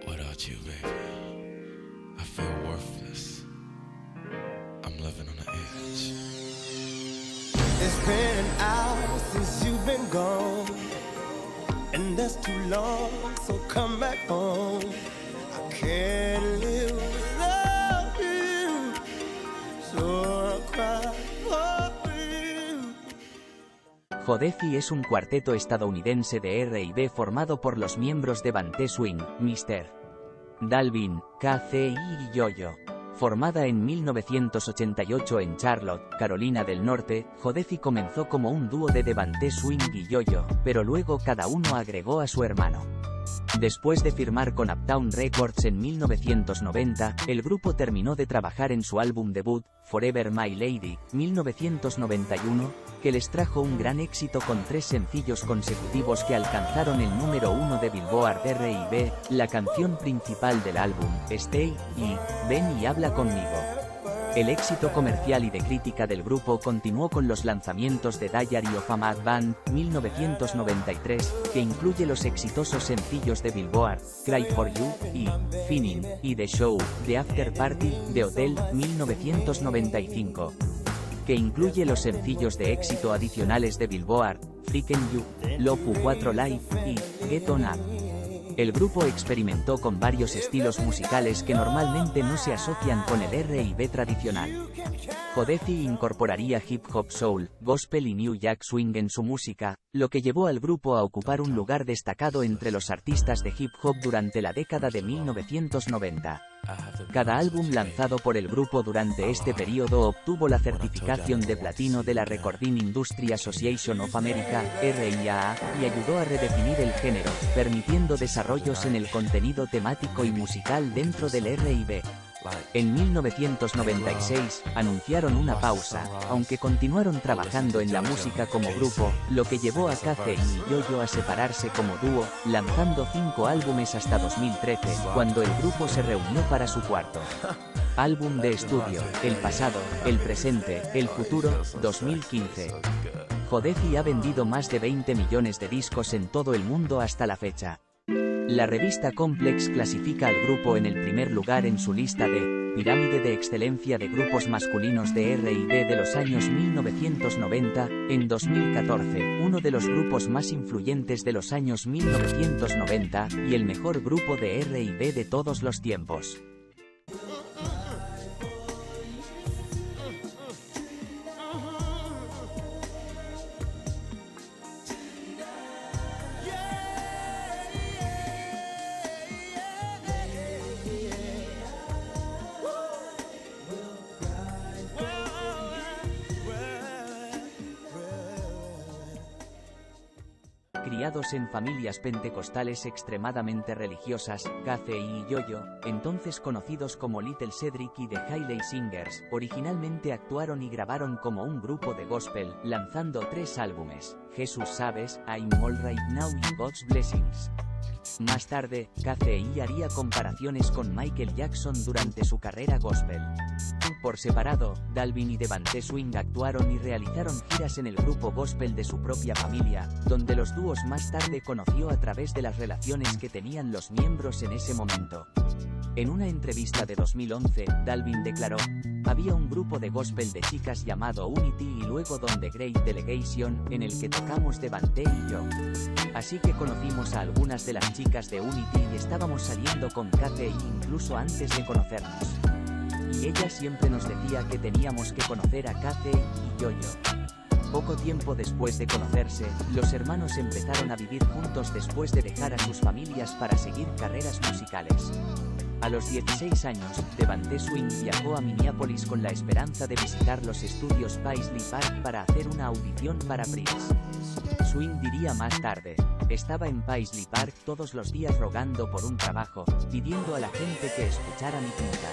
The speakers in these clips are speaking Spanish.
Without you, baby, I feel worthless. I'm living on the edge. It's been an hour since you've been gone, and that's too long, so come back home. I can't live without you, so I'll cry for you. Jodeci es un cuarteto estadounidense de R&B formado por los miembros de Banté Swing, Mr. Dalvin, K.C. y Yo-Yo. Formada en 1988 en Charlotte, Carolina del Norte, Jodeci comenzó como un dúo de Banté Swing y Yo-Yo, pero luego cada uno agregó a su hermano. Después de firmar con Uptown Records en 1990, el grupo terminó de trabajar en su álbum debut, Forever My Lady, 1991, que les trajo un gran éxito con 3 sencillos consecutivos que alcanzaron el número 1 de Billboard R&B, la canción principal del álbum, Stay, y Ven y habla conmigo. El éxito comercial y de crítica del grupo continuó con los lanzamientos de Diary of a Mad Band, 1993, que incluye los exitosos sencillos de Billboard, Cry for You, y Finning, y The Show, The After Party, The Hotel, 1995. Que incluye los sencillos de éxito adicionales de Billboard, Freakin' You, Love 4 Live, y Get On Up. El grupo experimentó con varios estilos musicales que normalmente no se asocian con el R&B tradicional. Jodeci incorporaría hip hop soul, gospel y New Jack Swing en su música, lo que llevó al grupo a ocupar un lugar destacado entre los artistas de hip hop durante la década de 1990. Cada álbum lanzado por el grupo durante este periodo obtuvo la certificación de platino de la Recording Industry Association of America, RIAA, y ayudó a redefinir el género, permitiendo desarrollos en el contenido temático y musical dentro del R&B. En 1996, anunciaron una pausa, aunque continuaron trabajando en la música como grupo, lo que llevó a K.C. y Yo-Yo a separarse como dúo, lanzando 5 álbumes hasta 2013, cuando el grupo se reunió para su cuarto álbum de estudio, El pasado, el presente, el futuro, 2015. Jodeci ha vendido más de 20 millones de discos en todo el mundo hasta la fecha. La revista Complex clasifica al grupo en el primer lugar en su lista de Pirámide de Excelencia de Grupos Masculinos de R&B de los años 1990, en 2014, uno de los grupos más influyentes de los años 1990, y el mejor grupo de R&B de todos los tiempos. Criados en familias pentecostales extremadamente religiosas, K.C. y Yo-Yo, entonces conocidos como Little Cedric y The Hailey Singers, originalmente actuaron y grabaron como un grupo de gospel, lanzando 3 álbumes, Jesús Sabes, I'm Alright Now y God's Blessings. Más tarde, K.C. haría comparaciones con Michael Jackson durante su carrera gospel. Por separado, Dalvin y Banté Swing actuaron y realizaron giras en el grupo gospel de su propia familia, donde los dúos más tarde conoció a través de las relaciones que tenían los miembros en ese momento. En una entrevista de 2011, Dalvin declaró: había un grupo de gospel de chicas llamado Unity y luego Don The Great Delegation, en el que tocamos Banté y yo. Así que conocimos a algunas de las chicas de Unity y estábamos saliendo con K.C. incluso antes de conocernos. Y ella siempre nos decía que teníamos que conocer a K.C. y Yo-Yo. Poco tiempo después de conocerse, los hermanos empezaron a vivir juntos después de dejar a sus familias para seguir carreras musicales. A los 16 años, Banté Swing viajó a Minneapolis con la esperanza de visitar los estudios Paisley Park para hacer una audición para Prince. Swing diría más tarde: estaba en Paisley Park todos los días rogando por un trabajo, pidiendo a la gente que escuchara mi pinta.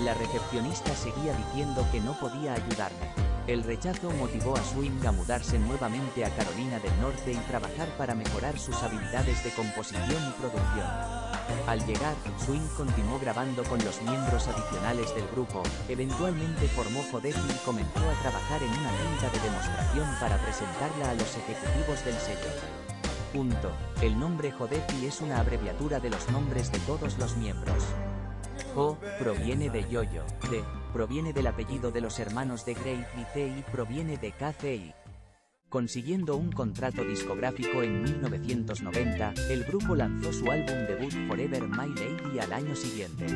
La recepcionista seguía diciendo que no podía ayudarme. El rechazo motivó a Swing a mudarse nuevamente a Carolina del Norte y trabajar para mejorar sus habilidades de composición y producción. Al llegar, Swing continuó grabando con los miembros adicionales del grupo, eventualmente formó Jodeci y comenzó a trabajar en una cinta de demostración para presentarla a los ejecutivos del sello. El nombre Jodeci es una abreviatura de los nombres de todos los miembros. Jo proviene de Yo-Yo, D proviene del apellido de los hermanos de Grey y CI proviene de KCI. Consiguiendo un contrato discográfico en 1990, el grupo lanzó su álbum debut Forever My Lady al año siguiente.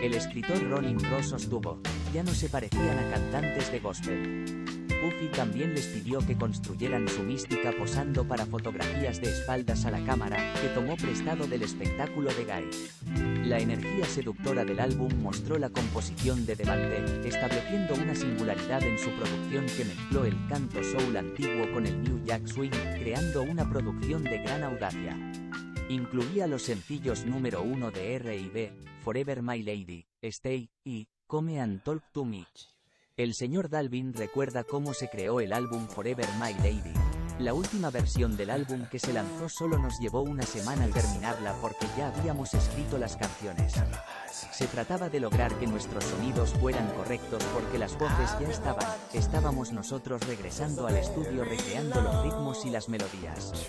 El escritor Ronin Ross sostuvo: ya no se parecían a cantantes de gospel. Puffy también les pidió que construyeran su mística posando para fotografías de espaldas a la cámara, que tomó prestado del espectáculo de Guy. La energía seductora del álbum mostró la composición de Devante, estableciendo una singularidad en su producción que mezcló el canto soul antiguo con el New Jack Swing, creando una producción de gran audacia. Incluía los sencillos número 1 de R&B, Forever My Lady, Stay, y Come and Talk to Me. El señor Dalvin recuerda cómo se creó el álbum Forever My Lady. La última versión del álbum que se lanzó solo nos llevó una semana terminarla porque ya habíamos escrito las canciones. Se trataba de lograr que nuestros sonidos fueran correctos porque las voces ya estábamos nosotros regresando al estudio recreando los ritmos y las melodías.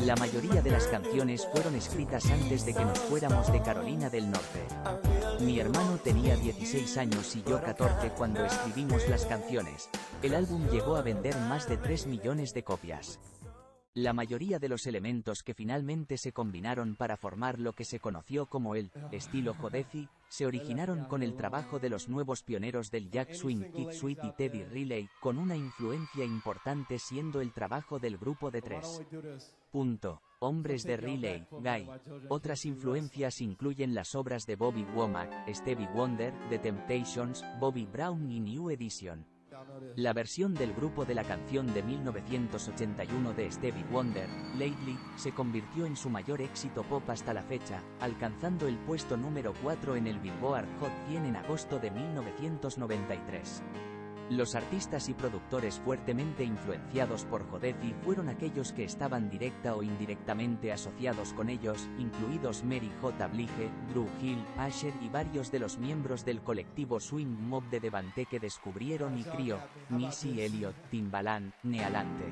La mayoría de las canciones fueron escritas antes de que nos fuéramos de Carolina del Norte. Mi hermano tenía 16 años y yo 14 cuando escribimos las canciones. El álbum llegó a vender más de 3 millones de copias. La mayoría de los elementos que finalmente se combinaron para formar lo que se conoció como el estilo Jodeci, se originaron con el trabajo de los nuevos pioneros del Jack Swing, Keith Sweat y Teddy Riley, con una influencia importante siendo el trabajo del grupo de tres. Hombres de Riley, Guy. Otras influencias incluyen las obras de Bobby Womack, Stevie Wonder, The Temptations, Bobby Brown y New Edition. La versión del grupo de la canción de 1981 de Stevie Wonder, Lately, se convirtió en su mayor éxito pop hasta la fecha, alcanzando el puesto número 4 en el Billboard Hot 100 en agosto de 1993. Los artistas y productores fuertemente influenciados por Jodeci fueron aquellos que estaban directa o indirectamente asociados con ellos, incluidos Mary J. Blige, Drew Hill, Asher y varios de los miembros del colectivo Swing Mob de Devante que descubrieron y crió, Missy Elliott, Timbaland, Nealante,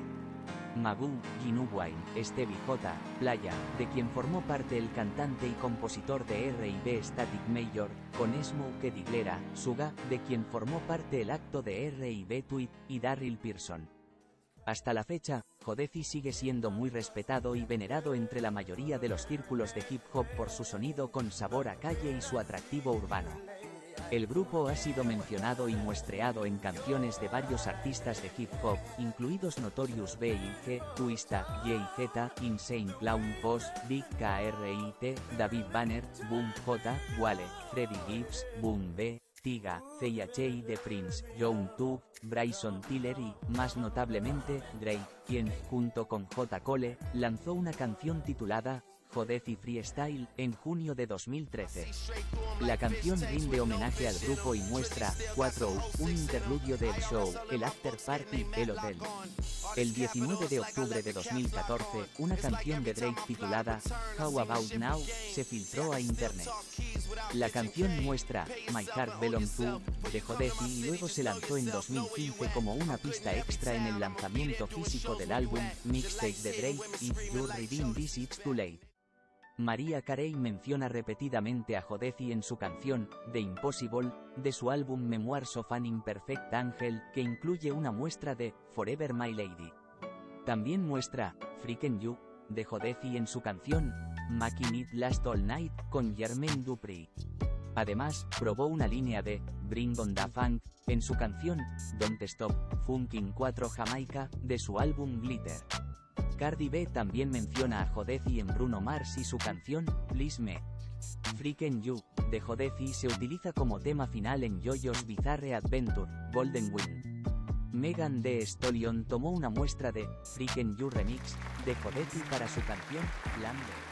Magoo, Ginuwine, Stevie J. Playa, de quien formó parte el cantante y compositor de R&B Static Major, con Smoke Diglera, Suga, de quien formó parte el acto de R&B Tweet, y Darryl Pearson. Hasta la fecha, Jodeci sigue siendo muy respetado y venerado entre la mayoría de los círculos de hip hop por su sonido con sabor a calle y su atractivo urbano. El grupo ha sido mencionado y muestreado en canciones de varios artistas de hip hop, incluidos Notorious B.I.G., Twista, Jay-Z, Insane Clown Posse, Big K.R.I.T., David Banner, Boom J, Wale, Freddie Gibbs, Boom B, Tiga, C.H.I. The Prince, Young Thug, Bryson Tiller y, más notablemente, Drake, quien, junto con J. Cole, lanzó una canción titulada Jodeci Freestyle en junio de 2013. La canción rinde homenaje al grupo y muestra, 4, un interludio del show, el After Party, el hotel. El 19 de octubre de 2014, una canción de Drake titulada How About Now se filtró a internet. La canción muestra My Heart Belong To de Jodeci y luego se lanzó en 2015 como una pista extra en el lanzamiento físico del álbum Mixtape de Drake, If You're Reading This It's Too Late. Mariah Carey menciona repetidamente a Jodeci en su canción, The Impossible, de su álbum Memoirs of an Imperfect Angel, que incluye una muestra de Forever My Lady. También muestra Freakin' You, de Jodeci en su canción Making It Last All Night, con Jermaine Dupri. Además, probó una línea de Bring on the Funk, en su canción Don't Stop, Funkin' 4 Jamaica, de su álbum Glitter. Cardi B también menciona a Jodeci en Bruno Mars y su canción, Please Me. Freakin' You, de Jodeci se utiliza como tema final en JoJo's Bizarre Adventure, Golden Wind. Megan Thee Stallion tomó una muestra de Freakin' You Remix, de Jodeci para su canción, Lambe.